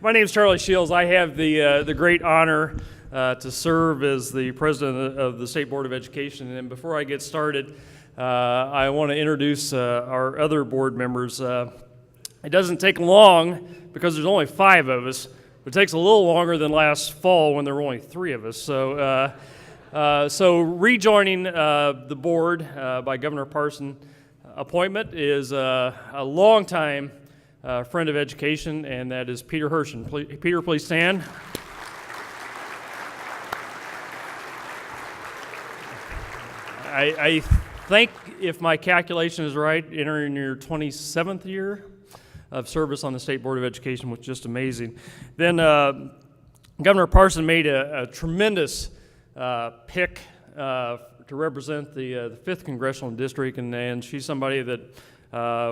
My name is Charlie Shields. I have the great honor to serve as the president of the State Board of Education. And before I get started, I want to introduce our other board members. It doesn't take long because there's only 5 of us, but it takes a little longer than last fall when there were only 3 of us. So rejoining the board by Governor Parson appointment is a longtime friend of education, and that is Peter Hershen. Peter, please stand. I think, if my calculation is right, entering your 27th year of service on the State Board of Education, which is just amazing. Then Governor Parson made a tremendous pick to represent the 5th Congressional District, and she's somebody that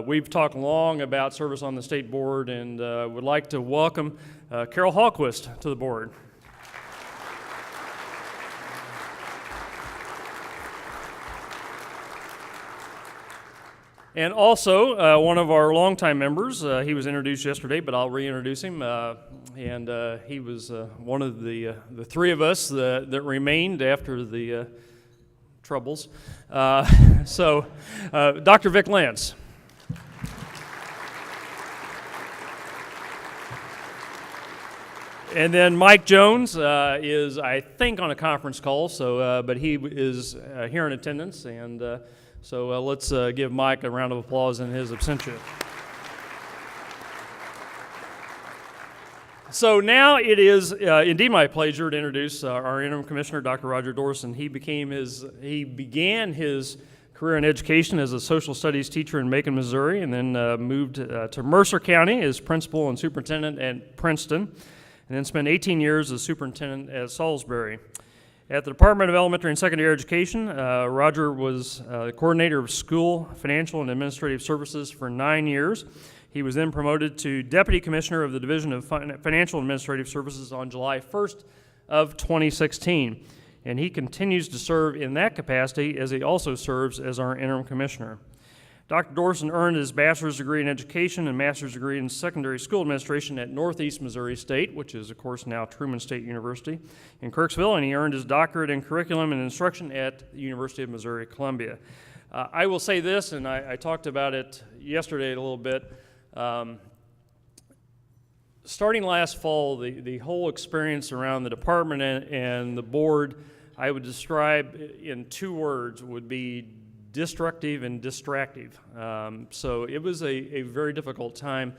we've talked long about service on the State Board, and would like to welcome Carol Hallquist to the board. And also, one of our longtime members, he was introduced yesterday, but I'll reintroduce him, and he was one of the 3 of us that remained after the troubles. Dr. Vic Lance. And then Mike Jones is, I think, on a conference call, but he is here in attendance, and so let's give Mike a round of applause in his absentia. So now it is indeed my pleasure to introduce our interim commissioner, Dr. Roger Dorson. He began his career in education as a social studies teacher in Macon, Missouri, and then moved to Mercer County as principal and superintendent at Princeton, and then spent 18 years as superintendent at Salisbury. At the Department of Elementary and Secondary Education, Roger was the coordinator of school, financial, and administrative services for 9 years. He was then promoted to Deputy Commissioner of the Division of Financial and Administrative Services on July 1st of 2016. And he continues to serve in that capacity as he also serves as our interim commissioner. Dr. Dorson earned his bachelor's degree in education and master's degree in secondary school administration at Northeast Missouri State, which is, of course, now Truman State University in Kirksville, and he earned his doctorate in curriculum and instruction at the University of Missouri-Columbia. I will say this, and I talked about it yesterday a little bit. Starting last fall, the whole experience around the department and the board, I would describe in 2 words, would be destructive and distractive. So it was a very difficult time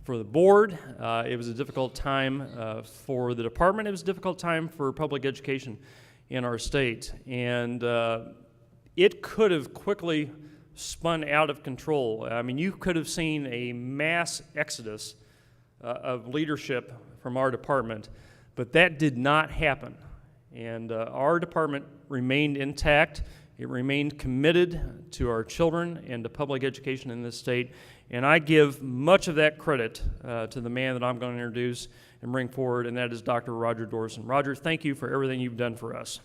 for the board. It was a difficult time for the department. It was a difficult time for public education in our state. And it could have quickly spun out of control. I mean, you could have seen a mass exodus of leadership from our department, but that did not happen. And our department remained intact. It remained committed to our children and to public education in this state, and I give much of that credit to the man that I'm going to introduce and bring forward, and that is Dr. Roger Dorson. Roger, thank you for everything you've done for us.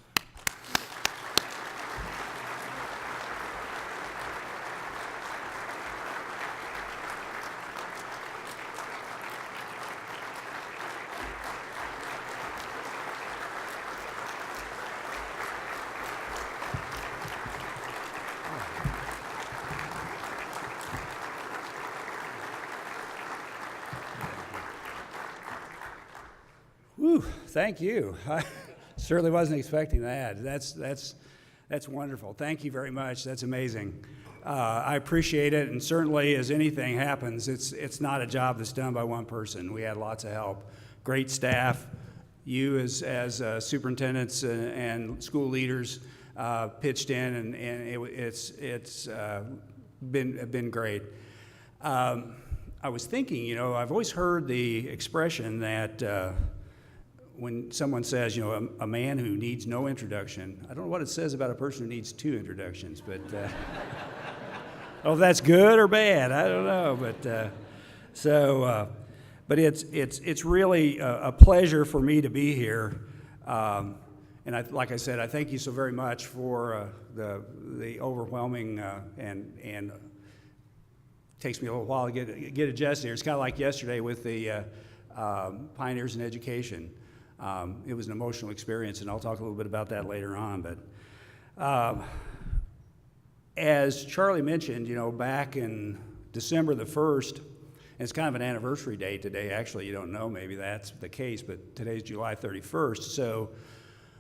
Whew, thank you. I certainly wasn't expecting that. That's wonderful. Thank you very much. That's amazing. I appreciate it, and certainly as anything happens, it's not a job that's done by one person. We had lots of help, great staff. You as superintendents and school leaders pitched in, and it's been great. I was thinking, I've always heard the expression that when someone says, a man who needs no introduction, I don't know what it says about a person who needs 2 introductions, but oh, that's good or bad, I don't know. But it's really a pleasure for me to be here, and like I said, I thank you so very much for the overwhelming and takes me a little while to get adjusted here. It's kind of like yesterday with the Pioneers in Education. It was an emotional experience, and I'll talk a little bit about that later on. But as Charlie mentioned, back in December the 1st, and it's kind of an anniversary day today. Actually, you don't know, maybe that's the case, but today's July 31st. So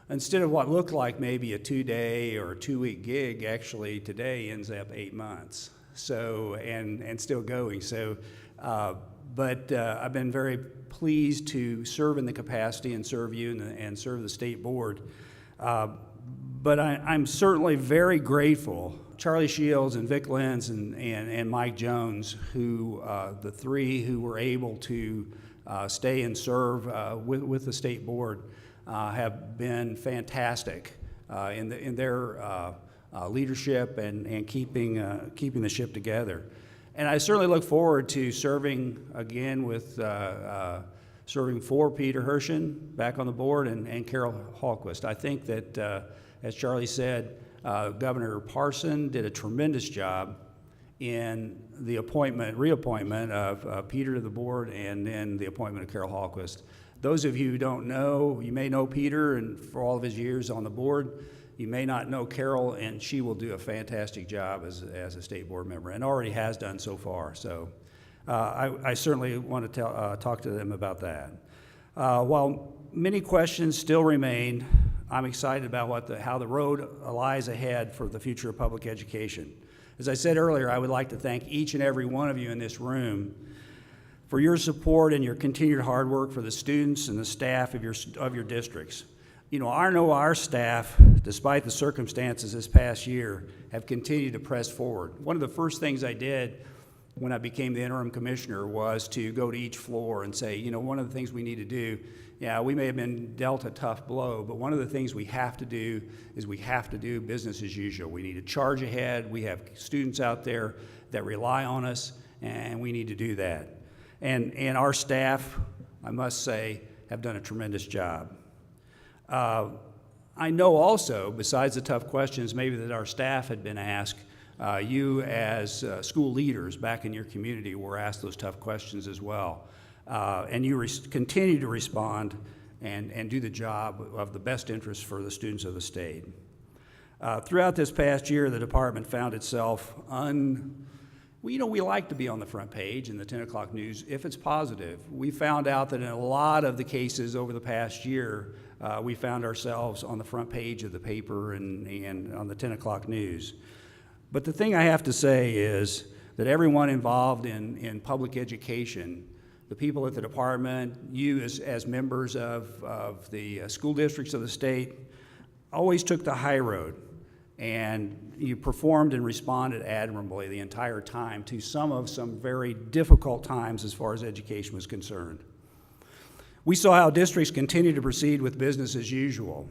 instead of what looked like maybe a 2-day or a 2-week gig, actually today ends up 8 months. So, and still going. So, but I've been very pleased to serve in the capacity and serve you and serve the state board. But I'm certainly very grateful. Charlie Shields and Vic Lenz and Mike Jones, who the three who were able to stay and serve with the state board, have been fantastic in their leadership and keeping the ship together. And I certainly look forward to serving again with serving for Peter Hershen back on the board and Carol Hallquist. I think that, as Charlie said, Governor Parson did a tremendous job in the reappointment of Peter to the board and then the appointment of Carol Hallquist. Those of you who don't know, you may know Peter and for all of his years on the board. You may not know Carol, and she will do a fantastic job as a state board member and already has done so far. So I certainly want to talk to them about that. While many questions still remain, I'm excited about how the road lies ahead for the future of public education. As I said earlier, I would like to thank each and every one of you in this room for your support and your continued hard work for the students and the staff of your districts. I know our staff, despite the circumstances this past year, have continued to press forward. One of the first things I did when I became the interim commissioner was to go to each floor and say, one of the things we need to do, we may have been dealt a tough blow, but one of the things we have to do is we have to do business as usual. We need to charge ahead. We have students out there that rely on us, and we need to do that. And our staff, I must say, have done a tremendous job. I know also, besides the tough questions maybe that our staff had been asked, you as school leaders back in your community were asked those tough questions as well. And you continue to respond and do the job of the best interest for the students of the state. Throughout this past year, the department found itself we like to be on the front page in the 10 o'clock news if it's positive. We found out that in a lot of the cases over the past year, we found ourselves on the front page of the paper and on the 10 o'clock news. But the thing I have to say is that everyone involved in public education, the people at the department, you as members of the school districts of the state, always took the high road. And you performed and responded admirably the entire time to some very difficult times as far as education was concerned. We saw how districts continue to proceed with business as usual,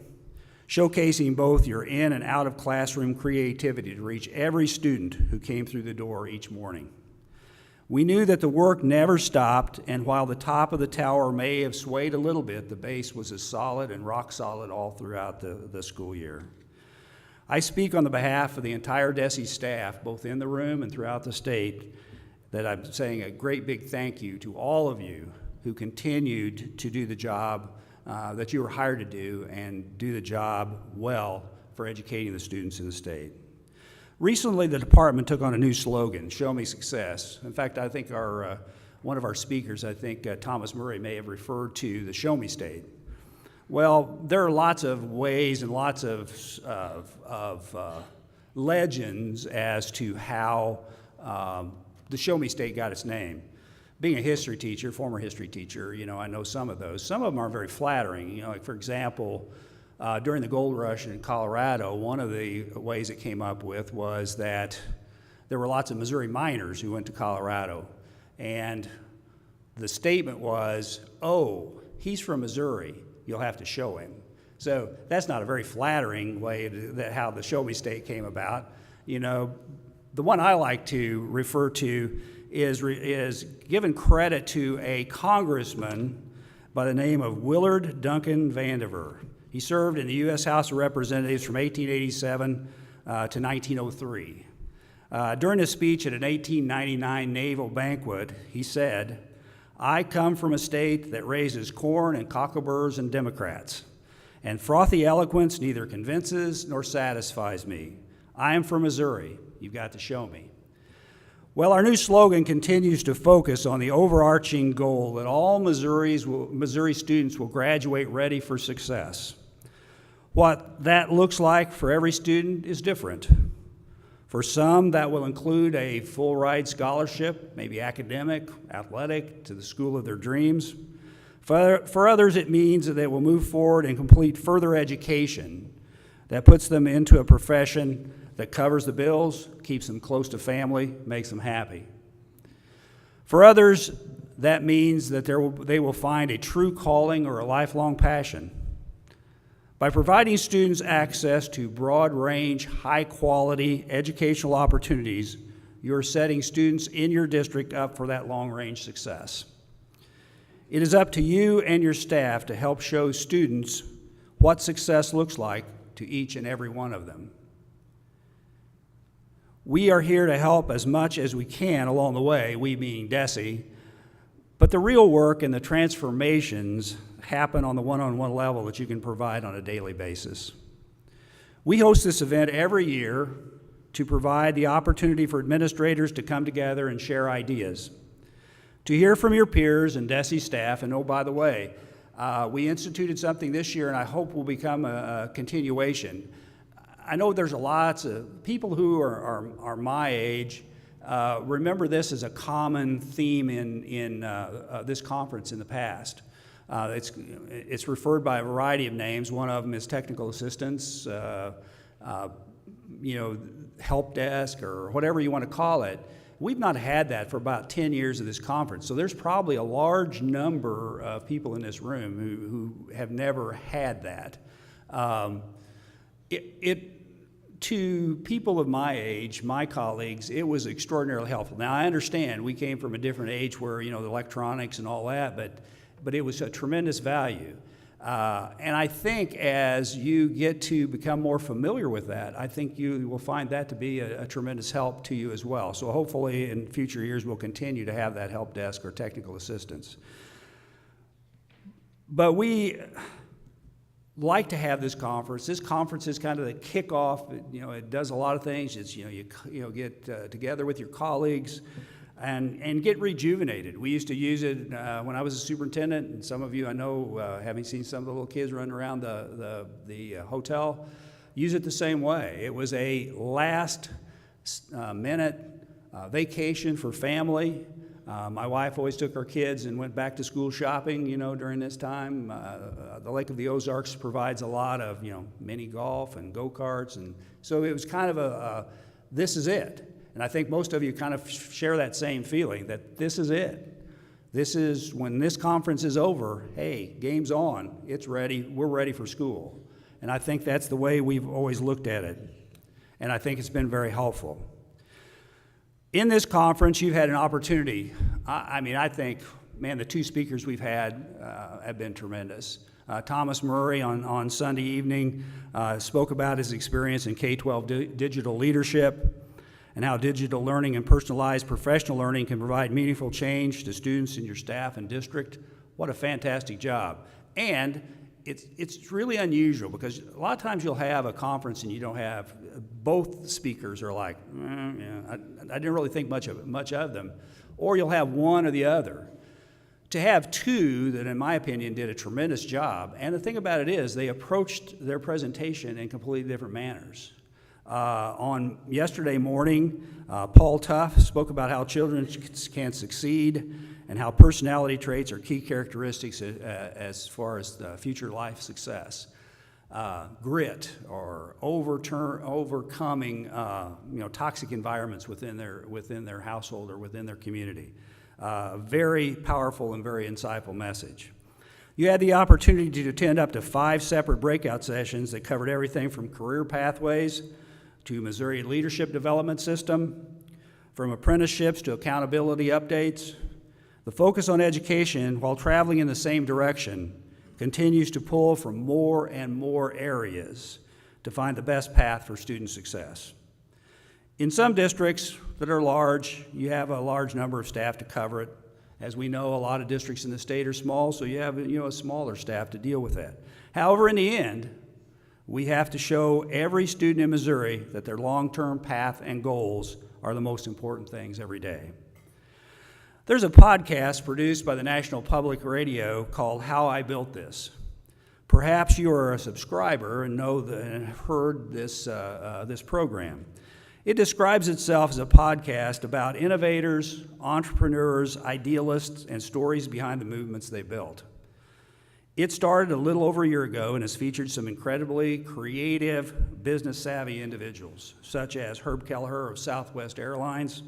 showcasing both your in and out of classroom creativity to reach every student who came through the door each morning. We knew that the work never stopped, and while the top of the tower may have swayed a little bit, the base was as solid and rock solid all throughout the school year. I speak on the behalf of the entire DESE staff, both in the room and throughout the state, that I'm saying a great big thank you to all of you who continued to do the job that you were hired to do and do the job well for educating the students in the state. Recently, the department took on a new slogan, Show Me Success. In fact, I think one of our speakers, Thomas Murray, may have referred to the Show Me State. Well, there are lots of ways and lots of legends as to how the Show Me State got its name. Being a history teacher, former history teacher, I know some of those. Some of them are very flattering. Like for example, during the gold rush in Colorado, one of the ways it came up with was that there were lots of Missouri miners who went to Colorado. And the statement was, oh, he's from Missouri. You'll have to show him. So that's not a very flattering way how the Show Me State came about. The one I like to refer to is giving credit to a congressman by the name of Willard Duncan Vandiver. He served in the U.S. House of Representatives from 1887 to 1903. During a speech at an 1899 naval banquet, he said, I come from a state that raises corn and cockleburrs and Democrats, and frothy eloquence neither convinces nor satisfies me. I am from Missouri. You've got to show me. Well, our new slogan continues to focus on the overarching goal that all Missouri students will graduate ready for success. What that looks like for every student is different. For some, that will include a full ride scholarship, maybe academic, athletic, to the school of their dreams. For others, it means that they will move forward and complete further education that puts them into a profession that covers the bills, keeps them close to family, makes them happy. For others, that means that they will find a true calling or a lifelong passion. By providing students access to broad-range, high-quality educational opportunities, you're setting students in your district up for that long-range success. It is up to you and your staff to help show students what success looks like to each and every one of them. We are here to help as much as we can along the way, we being DESE, but the real work and the transformations happen on the one-on-one level that you can provide on a daily basis. We host this event every year to provide the opportunity for administrators to come together and share ideas, to hear from your peers and DESE staff, and oh, by the way, we instituted something this year and I hope will become a continuation. I know there's lots of people who are my age remember this as a common theme in this conference in the past. It's referred by a variety of names. One of them is technical assistance, help desk, or whatever you want to call it. We've not had that for about 10 years of this conference, so there's probably a large number of people in this room who have never had that. To people of my age, my colleagues, it was extraordinarily helpful. Now, I understand we came from a different age where, the electronics and all that, but it was a tremendous value. And I think as you get to become more familiar with that, I think you will find that to be a tremendous help to you as well. So hopefully in future years we'll continue to have that help desk or technical assistance. But we like to have this conference. This conference is kind of the kickoff. It does a lot of things. It's you get together with your colleagues and get rejuvenated. We used to use it when I was a superintendent, and some of you I know, having seen some of the little kids running around the hotel, use it the same way. It was a last minute vacation for family. My wife always took our kids and went back to school shopping, during this time. The Lake of the Ozarks provides a lot of, mini golf and go-karts, and so it was kind of this is it. And I think most of you kind of share that same feeling, that this is it. This is, when this conference is over, hey, game's on, it's ready, we're ready for school. And I think that's the way we've always looked at it. And I think it's been very helpful. In this conference, you've had an opportunity. I think, the two speakers we've had have been tremendous. Thomas Murray on Sunday evening spoke about his experience in K-12 digital leadership and how digital learning and personalized professional learning can provide meaningful change to students in your staff and district. What a fantastic job. And it's really unusual because a lot of times you'll have a conference and you don't have, both speakers are like, I didn't really think much of them. Or you'll have one or the other. To have two that, in my opinion, did a tremendous job, and the thing about it is they approached their presentation in completely different manners. On yesterday morning, Paul Tuff spoke about how children can succeed and how personality traits are key characteristics as far as the future life success. Grit, or overcoming toxic environments within their household or within their community. Very powerful and very insightful message. You had the opportunity to attend up to 5 separate breakout sessions that covered everything from career pathways to Missouri Leadership Development System, from apprenticeships to accountability updates. The focus on education, while traveling in the same direction, continues to pull from more and more areas to find the best path for student success. In some districts that are large, you have a large number of staff to cover it. As we know, a lot of districts in the state are small, so you have a smaller staff to deal with that. However, in the end, we have to show every student in Missouri that their long-term path and goals are the most important things every day. There's a podcast produced by the National Public Radio called How I Built This. Perhaps you are a subscriber and know and have heard this program. It describes itself as a podcast about innovators, entrepreneurs, idealists, and stories behind the movements they built. It started a little over a year ago and has featured some incredibly creative, business-savvy individuals, such as Herb Kelleher of Southwest Airlines,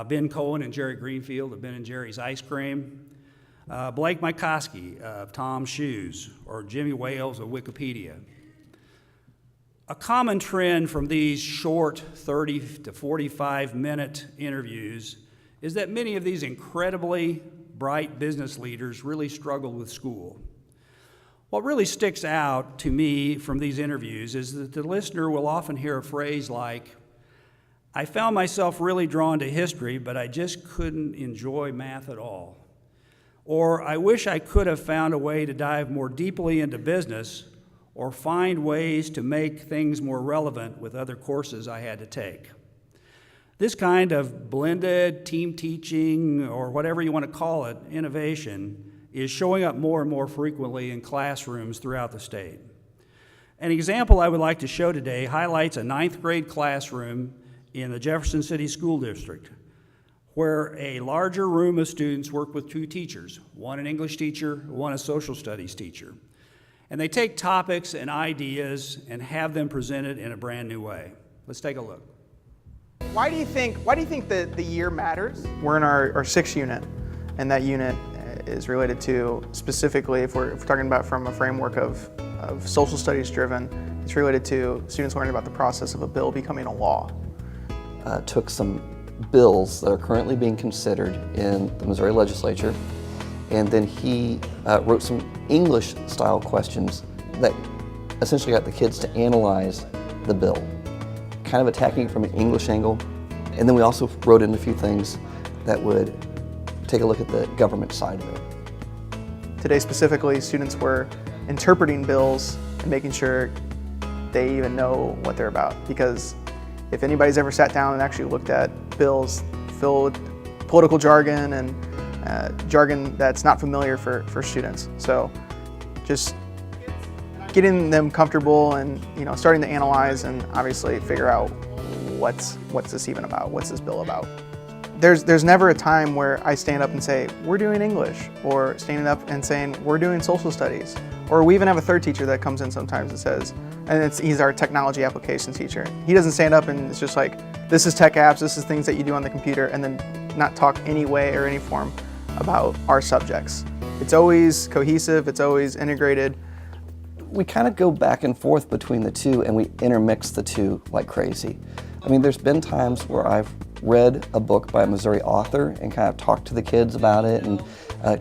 Ben Cohen and Jerry Greenfield of Ben and Jerry's Ice Cream, Blake Mykoski of Tom's Shoes, or Jimmy Wales of Wikipedia. A common trend from these short 30 to 45-minute interviews is that many of these incredibly bright business leaders really struggle with school. What really sticks out to me from these interviews is that the listener will often hear a phrase like, "I found myself really drawn to history, but I just couldn't enjoy math at all." Or, "I wish I could have found a way to dive more deeply into business or find ways to make things more relevant with other courses I had to take." This kind of blended team teaching, or whatever you want to call it, innovation, is showing up more and more frequently in classrooms throughout the state. An example I would like to show today highlights a 9th grade classroom in the Jefferson City School District, where a larger room of students work with 2 teachers, one an English teacher, one a social studies teacher. And they take topics and ideas and have them presented in a brand new way. Let's take a look. Why do you think that the year matters? We're in our 6th unit, and that unit is related to, specifically, if we're talking about from a framework of social studies driven, it's related to students learning about the process of a bill becoming a law. Took some bills that are currently being considered in the Missouri legislature, and then he wrote some English-style questions that essentially got the kids to analyze the bill, kind of attacking it from an English angle. And then we also wrote in a few things that would take a look at the government side of it. Today specifically, students were interpreting bills and making sure they even know what they're about, because if anybody's ever sat down and actually looked at bills filled with political jargon and jargon that's not familiar for students. So just getting them comfortable and starting to analyze and obviously figure out what's this even about, what's this bill about. There's never a time where I stand up and say, we're doing English, or standing up and saying, we're doing social studies. Or we even have a 3rd teacher that comes in sometimes and says, and he's our technology applications teacher. He doesn't stand up and it's just like, this is tech apps, this is things that you do on the computer, and then not talk any way or any form about our subjects. It's always cohesive, it's always integrated. We kind of go back and forth between the two, and we intermix the two like crazy. I mean, there's been times where I've read a book by a Missouri author and kind of talked to the kids about it, and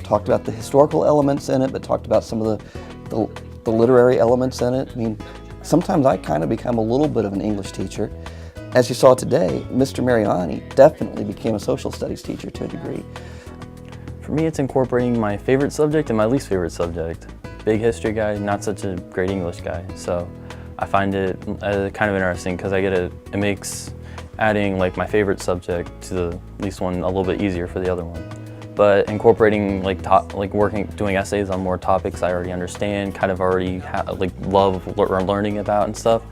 talked about the historical elements in it, but talked about some of the literary elements in it. I mean, sometimes I kind of become a little bit of an English teacher. As you saw today, Mr. Mariani definitely became a social studies teacher to a degree. For me, it's incorporating my favorite subject and my least favorite subject. Big history guy, not such a great English guy. So I find it kind of interesting because it makes adding like my favorite subject to the least one a little bit easier for the other one. But incorporating doing essays on more topics I already understand, kind of already love learning about and stuff,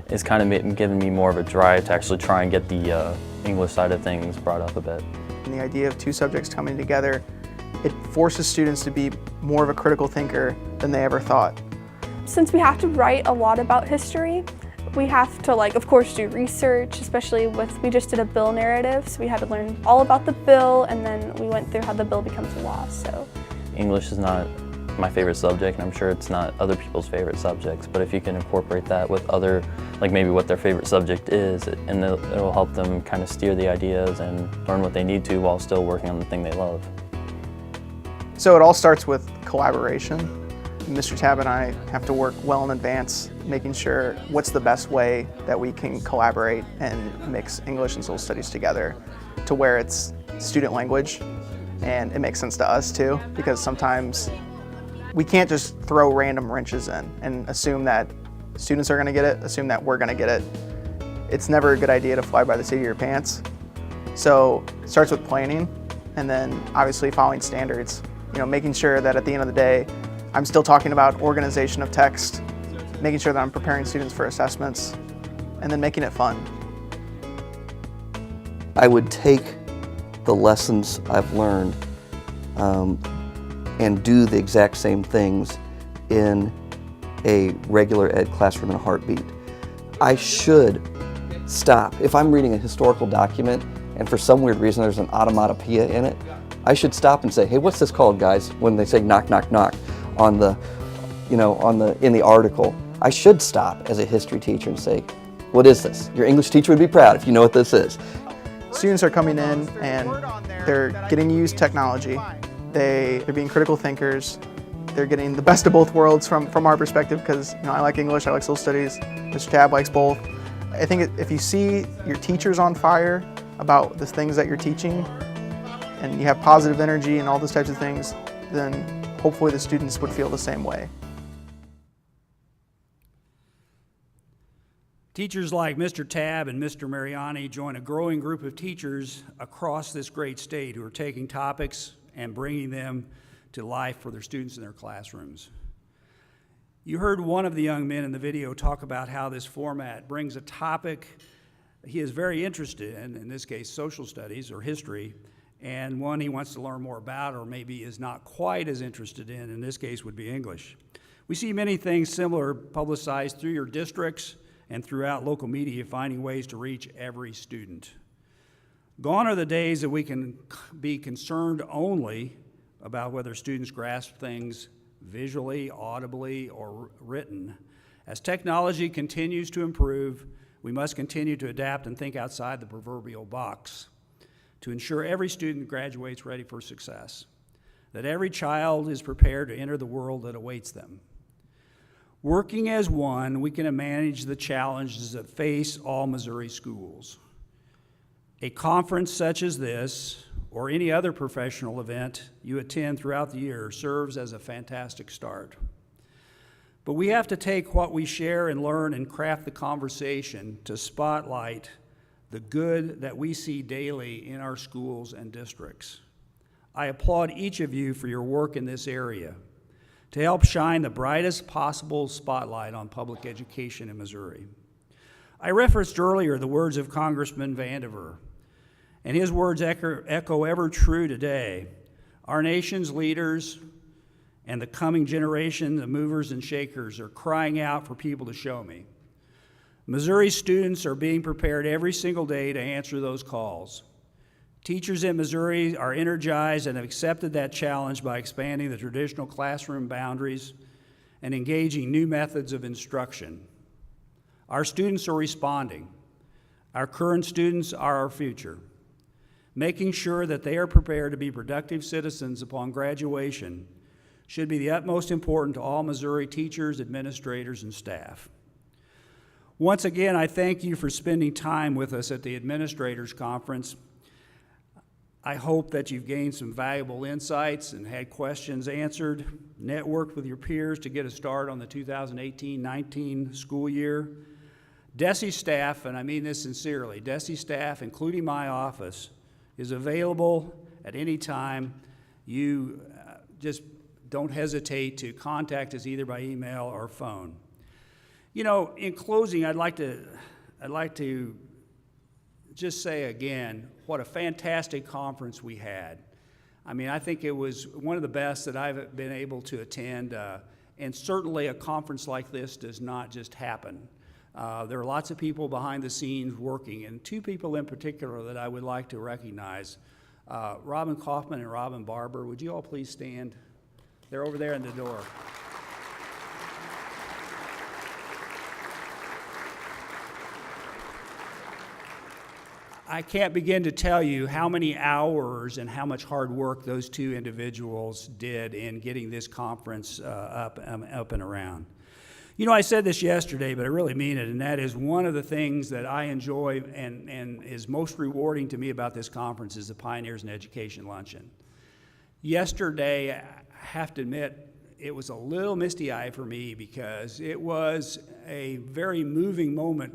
is kind of giving me more of a drive to actually try and get the English side of things brought up a bit. And the idea of 2 subjects coming together, it forces students to be more of a critical thinker than they ever thought. Since we have to write a lot about history, we have to, of course, do research, especially we just did a bill narrative, so we had to learn all about the bill, and then we went through how the bill becomes a law. So English is not my favorite subject, and I'm sure it's not other people's favorite subjects, but if you can incorporate that with other, maybe what their favorite subject is, and it'll help them kind of steer the ideas and learn what they need to while still working on the thing they love. So it all starts with collaboration. Mr. Tab and I have to work well in advance, making sure what's the best way that we can collaborate and mix English and social studies together to where it's student language and it makes sense to us too, because sometimes we can't just throw random wrenches in and assume that students are going to get it, assume that we're going to get it. It's never a good idea to fly by the seat of your pants. So it starts with planning, and then obviously following standards. Making sure that at the end of the day, I'm still talking about organization of text, making sure that I'm preparing students for assessments, and then making it fun. I would take the lessons I've learned and do the exact same things in a regular ed classroom in a heartbeat. I should stop. If I'm reading a historical document and for some weird reason there's an onomatopoeia in it, I should stop and say, hey, what's this called, guys? When they say knock, knock, knock in the article, I should stop as a history teacher and say, what is this? Your English teacher would be proud if you know what this is. Students are coming in and they're getting to use technology. They're being critical thinkers. They're getting the best of both worlds from our perspective, because I like English, I like social studies, Mr. Tab likes both. I think if you see your teachers on fire about the things that you're teaching, and you have positive energy and all those types of things, then hopefully the students would feel the same way. Teachers like Mr. Tab and Mr. Mariani join a growing group of teachers across this great state who are taking topics and bringing them to life for their students in their classrooms. You heard one of the young men in the video talk about how this format brings a topic he is very interested in this case social studies or history, and one he wants to learn more about or maybe is not quite as interested in this case would be English. We see many things similar publicized through your districts and throughout local media, finding ways to reach every student. Gone are the days that we can be concerned only about whether students grasp things visually, audibly, or written. As technology continues to improve, we must continue to adapt and think outside the proverbial box to ensure every student graduates ready for success, that every child is prepared to enter the world that awaits them. Working as one, we can manage the challenges that face all Missouri schools. A conference such as this, or any other professional event you attend throughout the year, serves as a fantastic start. But we have to take what we share and learn and craft the conversation to spotlight the good that we see daily in our schools and districts. I applaud each of you for your work in this area to help shine the brightest possible spotlight on public education in Missouri. I referenced earlier the words of Congressman Vandiver, and his words echo ever true today. Our nation's leaders and the coming generation, the movers and shakers, are crying out for people to show me. Missouri students are being prepared every single day to answer those calls. Teachers in Missouri are energized and have accepted that challenge by expanding the traditional classroom boundaries and engaging new methods of instruction. Our students are responding. Our current students are our future. Making sure that they are prepared to be productive citizens upon graduation should be the utmost important to all Missouri teachers, administrators, and staff. Once again, I thank you for spending time with us at the Administrators Conference. I hope that you've gained some valuable insights and had questions answered, networked with your peers to get a start on the 2018-19 school year. DESE staff, and I mean this sincerely, DESE staff, including my office, is available at any time. You just don't hesitate to contact us either by email or phone. You know, in closing, I'd like to just say again what a fantastic conference we had. I mean, I think it was one of the best that I've been able to attend, and certainly a conference like this does not just happen. There are lots of people behind the scenes working, and two people in particular that I would like to recognize, Robin Kaufman and Robin Barber. Would you all please stand? They're over there in the door. I can't begin to tell you how many hours and how much hard work those two individuals did in getting this conference up and around. You know, I said this yesterday, but I really mean it, and that is one of the things that I enjoy and is most rewarding to me about this conference is the Pioneers in Education Luncheon. Yesterday, I have to admit, it was a little misty-eyed for me because it was a very moving moment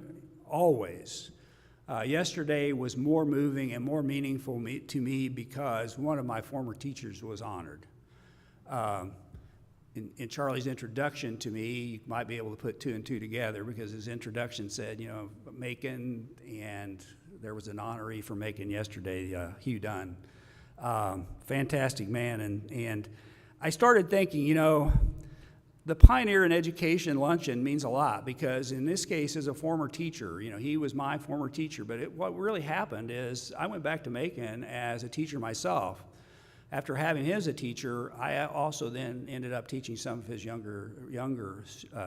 always. Yesterday was more moving and more meaningful to me because one of my former teachers was honored. In Charlie's introduction to me, you might be able to put two and two together because his introduction said, you know, Macon, and there was an honoree for Macon yesterday, Hugh Dunn. Fantastic man, and I started thinking, you know, the Pioneer in Education Luncheon means a lot because in this case, as a former teacher, you know, he was my former teacher, but what really happened is I went back to Macon as a teacher myself. After having him as a teacher, I also then ended up teaching some of his younger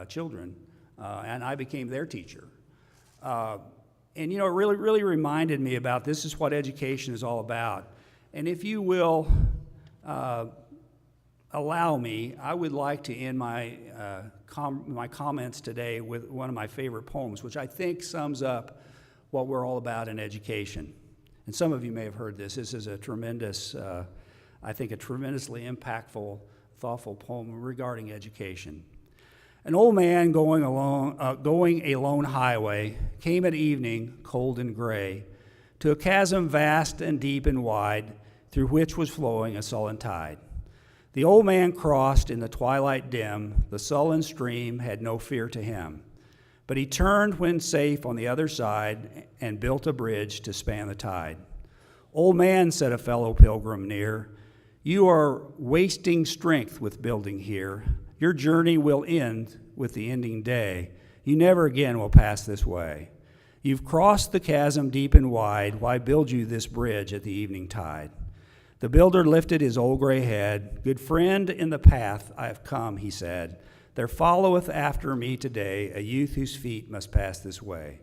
children, and I became their teacher. And you know, it really reminded me about this is what education is all about. And if you will allow me, I would like to end my comments today with one of my favorite poems, which I think sums up what we're all about in education. And some of you may have heard this. This is a tremendous, I think a tremendously impactful, thoughtful poem regarding education. An old man going a lone highway came at evening, cold and gray, to a chasm vast and deep and wide, through which was flowing a sullen tide. The old man crossed in the twilight dim, the sullen stream had no fear to him. But he turned when safe on the other side and built a bridge to span the tide. Old man, said a fellow pilgrim near, you are wasting strength with building here. Your journey will end with the ending day. You never again will pass this way. You've crossed the chasm deep and wide. Why build you this bridge at the evening tide? The builder lifted his old gray head. Good friend, in the path I have come, he said. There followeth after me today a youth whose feet must pass this way.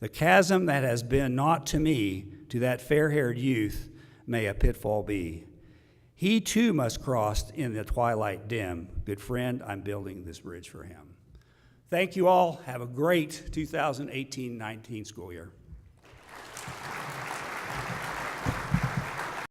The chasm that has been naught to me, to that fair-haired youth, may a pitfall be. He too must cross in the twilight dim. Good friend, I'm building this bridge for him. Thank you all. Have a great 2018-19 school year.